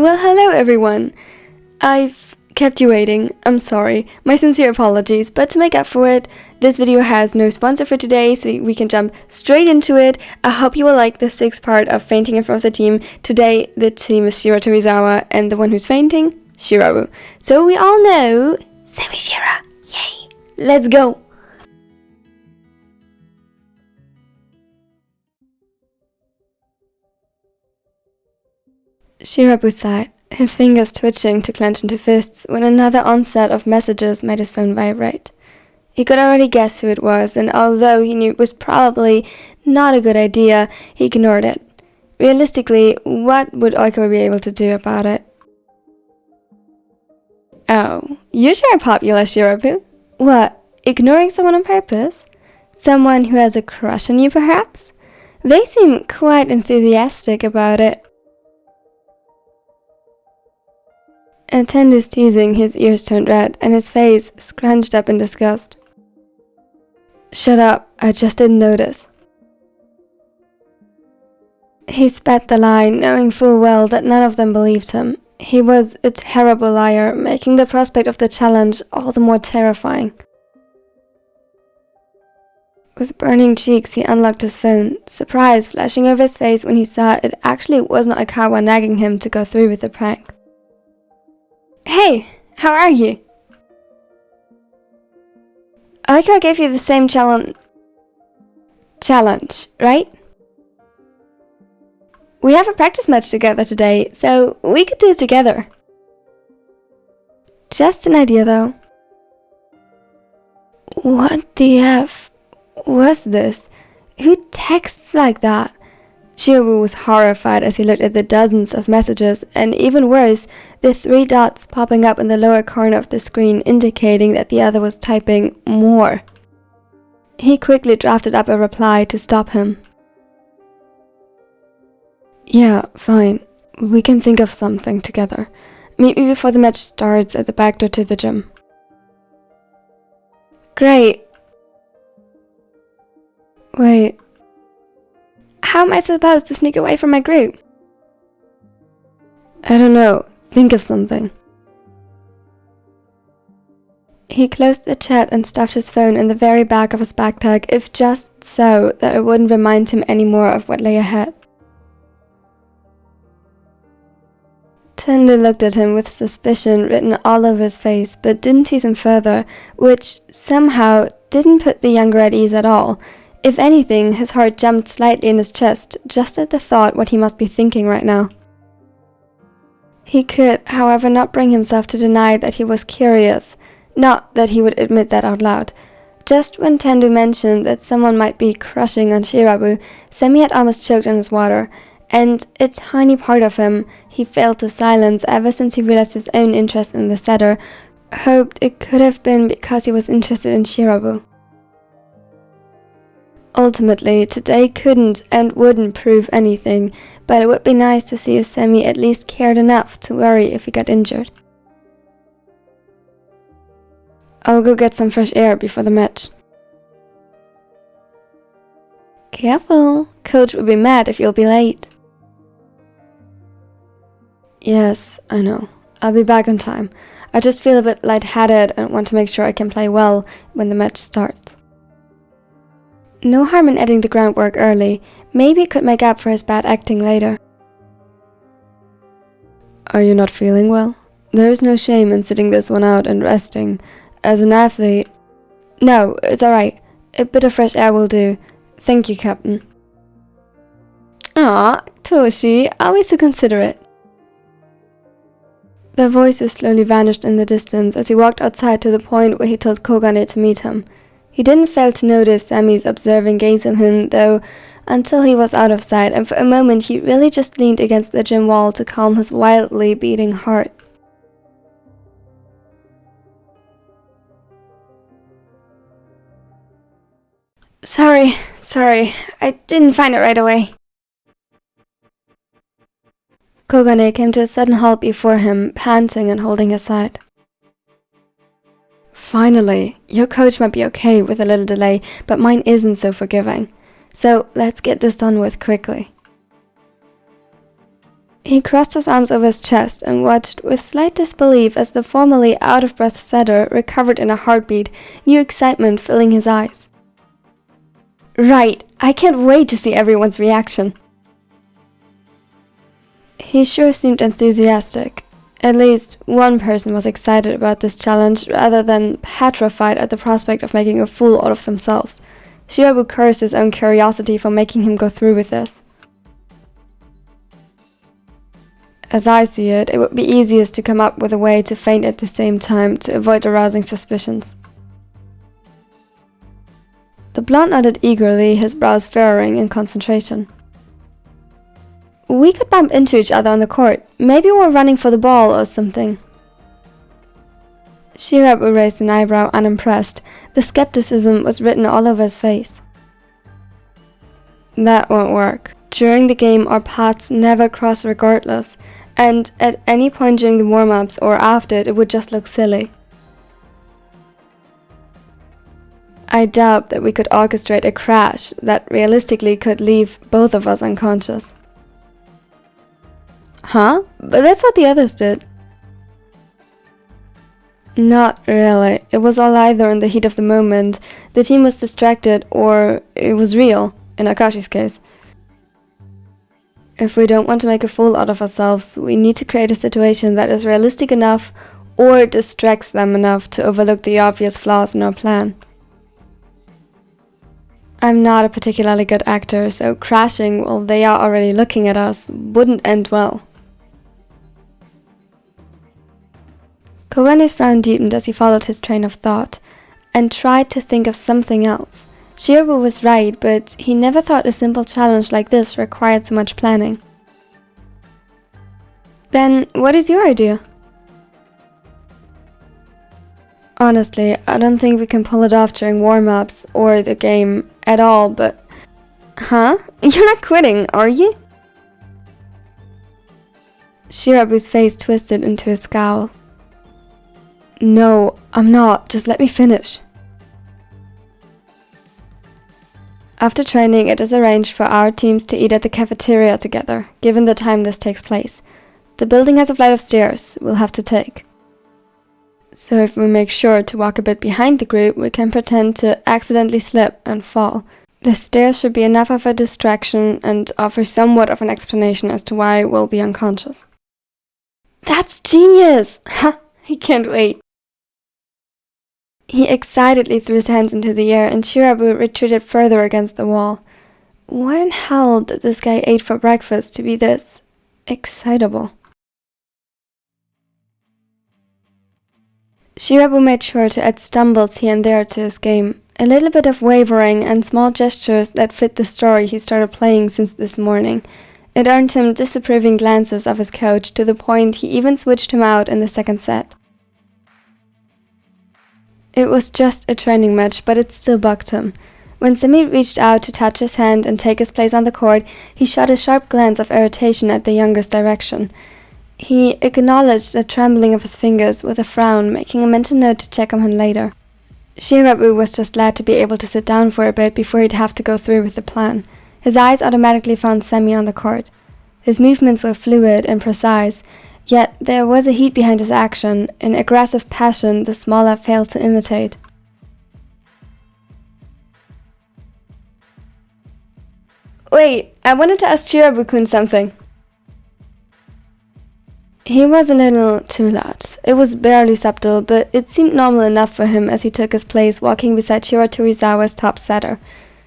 Well, hello everyone. I've kept you waiting. I'm sorry. My sincere apologies, but to make up for it, this video has no sponsor for today, so we can jump straight into it. I hope you will like the sixth part of fainting in front of the team. Today, the team is Shiratorizawa, and the one who's fainting, Shirabu. So we all know Semi Shira. Yay! Let's go! Shirabu sighed, his fingers twitching to clench into fists when another onset of messages made his phone vibrate. He could already guess who it was, and although he knew it was probably not a good idea, he ignored it. Realistically, what would Oiko be able to do about it? Oh, you sure are popular, Shirabu. What, ignoring someone on purpose? Someone who has a crush on you, perhaps? They seem quite enthusiastic about it. At Tendu's teasing, his ears turned red, and his face scrunched up in disgust. Shut up, I just didn't notice. He spat the lie, knowing full well that none of them believed him. He was a terrible liar, making the prospect of the challenge all the more terrifying. With burning cheeks, he unlocked his phone, surprise flashing over his face when he saw it actually wasn't Oikawa nagging him to go through with the prank. Hey, how are you? Oikawa gave you the same challenge, right? We have a practice match together today, so we could do it together. Just an idea, though. What the F was this? Who texts like that? Shirabu was horrified as he looked at the dozens of messages, and even worse, the 3 dots popping up in the lower corner of the screen indicating that the other was typing more. He quickly drafted up a reply to stop him. Yeah, fine. We can think of something together. Meet me before the match starts at the back door to the gym. Great. Wait. How am I supposed to sneak away from my group? I don't know. Think of something. He closed the chat and stuffed his phone in the very back of his backpack, if just so that it wouldn't remind him anymore of what lay ahead. Tendu looked at him with suspicion written all over his face, but didn't tease him further, which somehow didn't put the younger at ease at all. If anything, his heart jumped slightly in his chest, just at the thought what he must be thinking right now. He could, however, not bring himself to deny that he was curious, not that he would admit that out loud. Just when Tendu mentioned that someone might be crushing on Shirabu, Semi had almost choked on his water, and a tiny part of him he failed to silence ever since he realized his own interest in the setter, hoped it could have been because he was interested in Shirabu. Ultimately, today couldn't and wouldn't prove anything, but it would be nice to see if Semi at least cared enough to worry if he got injured. I'll go get some fresh air before the match. Careful, coach will be mad if you'll be late. Yes, I know. I'll be back on time. I just feel a bit lightheaded and want to make sure I can play well when the match starts. No harm in adding the groundwork early. Maybe it could make up for his bad acting later. Are you not feeling well? There is no shame in sitting this one out and resting. As an athlete... No, it's alright. A bit of fresh air will do. Thank you, Captain. Aw, Toshi, always so considerate. Their voices slowly vanished in the distance as he walked outside to the point where he told Kogane to meet him. He didn't fail to notice Semi's observing gaze of him, though, until he was out of sight, and for a moment he really just leaned against the gym wall to calm his wildly beating heart. Sorry, I didn't find it right away. Kogane came to a sudden halt before him, panting and holding his side. Finally, your coach might be okay with a little delay, but mine isn't so forgiving. So let's get this done with quickly. He crossed his arms over his chest and watched with slight disbelief as the formerly out-of-breath setter recovered in a heartbeat, new excitement filling his eyes. Right, I can't wait to see everyone's reaction. He sure seemed enthusiastic. At least one person was excited about this challenge rather than petrified at the prospect of making a fool out of themselves. Shirabu cursed his own curiosity for making him go through with this. As I see it, it would be easiest to come up with a way to faint at the same time to avoid arousing suspicions. The blonde nodded eagerly, his brows furrowing in concentration. We could bump into each other on the court. Maybe we're running for the ball or something. Shirabu raised an eyebrow, unimpressed. The skepticism was written all over his face. That won't work. During the game, our paths never cross regardless, and at any point during the warm-ups or after it would just look silly. I doubt that we could orchestrate a crash that realistically could leave both of us unconscious. Huh? But that's what the others did. Not really. It was all either in the heat of the moment, the team was distracted, or it was real, in Akashi's case. If we don't want to make a fool out of ourselves, we need to create a situation that is realistic enough or distracts them enough to overlook the obvious flaws in our plan. I'm not a particularly good actor, so crashing while they are already looking at us wouldn't end well. Kogane's frown deepened as he followed his train of thought, and tried to think of something else. Shirabu was right, but he never thought a simple challenge like this required so much planning. Then, what is your idea? Honestly, I don't think we can pull it off during warm-ups or the game at all, but... Huh? You're not quitting, are you? Shirabu's face twisted into a scowl. No, I'm not. Just let me finish. After training, it is arranged for our teams to eat at the cafeteria together, given the time this takes place. The building has a flight of stairs we'll have to take. So if we make sure to walk a bit behind the group, we can pretend to accidentally slip and fall. The stairs should be enough of a distraction and offer somewhat of an explanation as to why we'll be unconscious. That's genius! Ha! I can't wait. He excitedly threw his hands into the air and Shirabu retreated further against the wall. What in hell did this guy eat for breakfast to be this excitable? Shirabu made sure to add stumbles here and there to his game, a little bit of wavering and small gestures that fit the story he started playing since this morning. It earned him disapproving glances of his coach to the point he even switched him out in the second set. It was just a training match, but it still bugged him. When Semi reached out to touch his hand and take his place on the court, he shot a sharp glance of irritation at the younger's direction. He acknowledged the trembling of his fingers with a frown, making a mental note to check on him later. Shirabu was just glad to be able to sit down for a bit before he'd have to go through with the plan. His eyes automatically found Semi on the court. His movements were fluid and precise, yet there was a heat behind his action, an aggressive passion the smaller failed to imitate. Wait, I wanted to ask Shirabu-kun something. He was a little too loud. It was barely subtle, but it seemed normal enough for him as he took his place walking beside Shiratorizawa's top setter.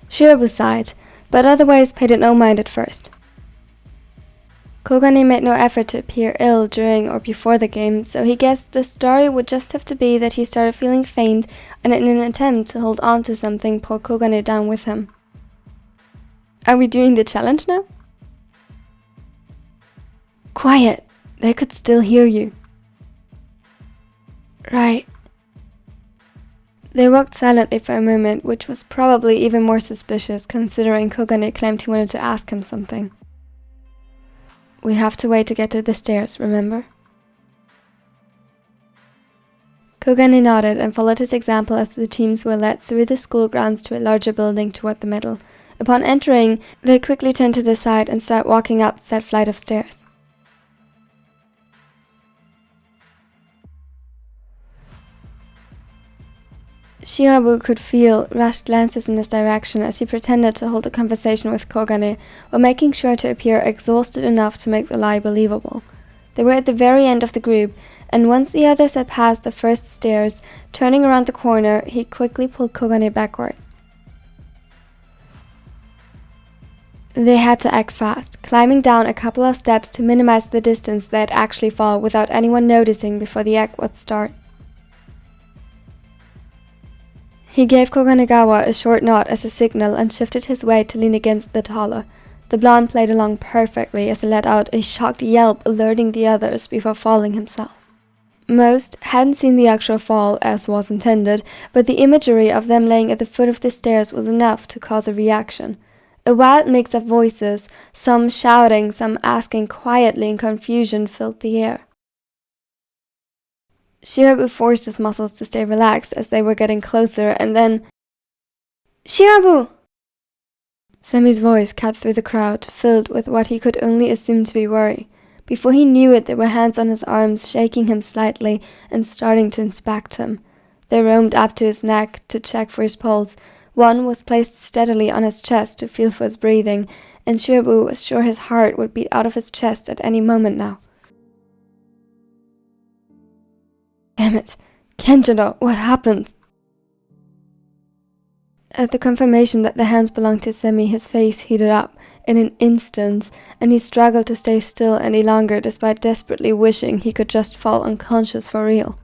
Shirabu sighed, but otherwise paid it no mind at first. Kogane made no effort to appear ill during or before the game, so he guessed the story would just have to be that he started feeling faint and in an attempt to hold on to something pulled Kogane down with him. Are we doing the challenge now? Quiet! They could still hear you. Right. They walked silently for a moment, which was probably even more suspicious considering Kogane claimed he wanted to ask him something. We have to wait to get to the stairs, remember? Kogane nodded and followed his example as the teams were led through the school grounds to a larger building toward the middle. Upon entering, they quickly turned to the side and started walking up said flight of stairs. Shirabu could feel rushed glances in his direction as he pretended to hold a conversation with Kogane while making sure to appear exhausted enough to make the lie believable. They were at the very end of the group, and once the others had passed the first stairs, turning around the corner, he quickly pulled Kogane backward. They had to act fast, climbing down a couple of steps to minimize the distance they'd actually fall without anyone noticing before the act would start. He gave Koganegawa a short nod as a signal and shifted his weight to lean against the taller. The blonde played along perfectly as he let out a shocked yelp, alerting the others before falling himself. Most hadn't seen the actual fall as was intended, but the imagery of them laying at the foot of the stairs was enough to cause a reaction. A wild mix of voices, some shouting, some asking quietly in confusion, filled the air. Shirabu forced his muscles to stay relaxed as they were getting closer, and then... "Shirabu!" Semi's voice cut through the crowd, filled with what he could only assume to be worry. Before he knew it, there were hands on his arms, shaking him slightly and starting to inspect him. They roamed up to his neck to check for his pulse. One was placed steadily on his chest to feel for his breathing, and Shirabu was sure his heart would beat out of his chest at any moment now. Damn it! Kenjiro, what happened? At the confirmation that the hands belonged to Semi, his face heated up in an instant, and he struggled to stay still any longer despite desperately wishing he could just fall unconscious for real.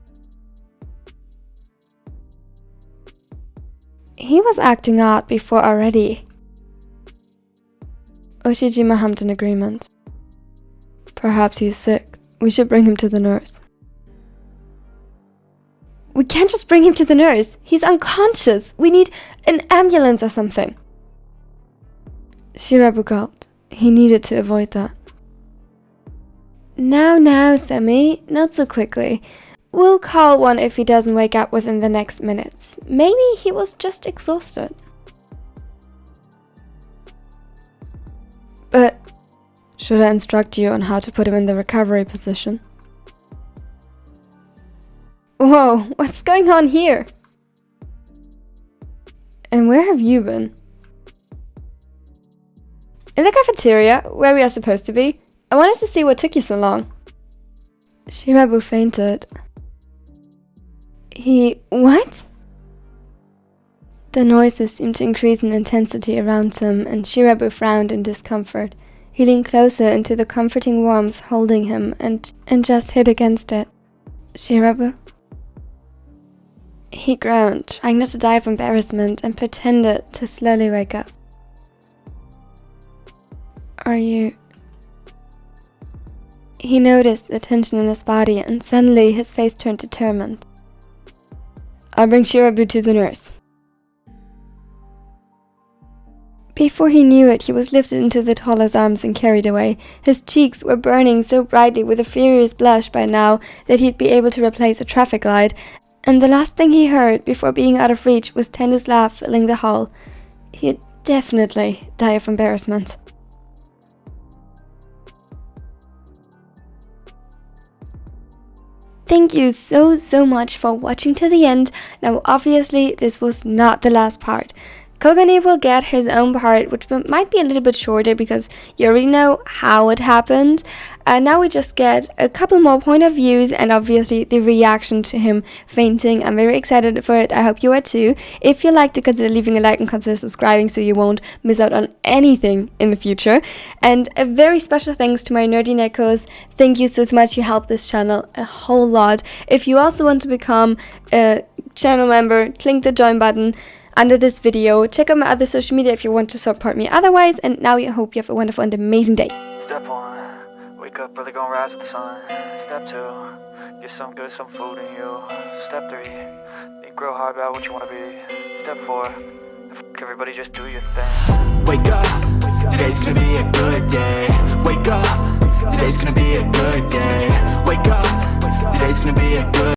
He was acting odd before already. Oshijima hummed in agreement. Perhaps he's sick. We should bring him to the nurse. We can't just bring him to the nurse. He's unconscious. We need an ambulance or something. Shirabu gulped. He needed to avoid that. Now, Semi. Not so quickly. We'll call one if he doesn't wake up within the next minutes. Maybe he was just exhausted. But should I instruct you on how to put him in the recovery position? Whoa, what's going on here? And where have you been? In the cafeteria, where we are supposed to be. I wanted to see what took you so long. Shirabu fainted. What? The noises seemed to increase in intensity around him, and Shirabu frowned in discomfort. He leaned closer into the comforting warmth holding him and just hid against it. Shirabu? He groaned, trying not to die of embarrassment, and pretended to slowly wake up. Are you... He noticed the tension in his body, and suddenly his face turned determined. I'll bring Shirabu to the nurse. Before he knew it, he was lifted into the taller's arms and carried away. His cheeks were burning so brightly with a furious blush by now that he'd be able to replace a traffic light, and the last thing he heard before being out of reach was Tendu's laugh filling the hall. He'd definitely die of embarrassment. Thank you so much for watching to the end. Now obviously this was not the last part. Kogane will get his own part, which might be a little bit shorter because you already know how it happened. Now we just get a couple more point of views and obviously the reaction to him fainting. I'm very excited for it. I hope you are too. If you liked it, consider leaving a like and consider subscribing so you won't miss out on anything in the future. And a very special thanks to my nerdy Nekos. Thank you so much. You helped this channel a whole lot. If you also want to become a channel member, click the join button under this video. Check out my other social media if you want to support me otherwise, and now I hope you have a wonderful and amazing day. Step 1, wake up early, gonna rise with the sun. Step 2, get some good, some food in you. Step 3, think real hard about what you wanna be. Step 4, everybody just do your thing. Wake up, today's gonna be a good day. Wake up, today's gonna be a good day. Wake up.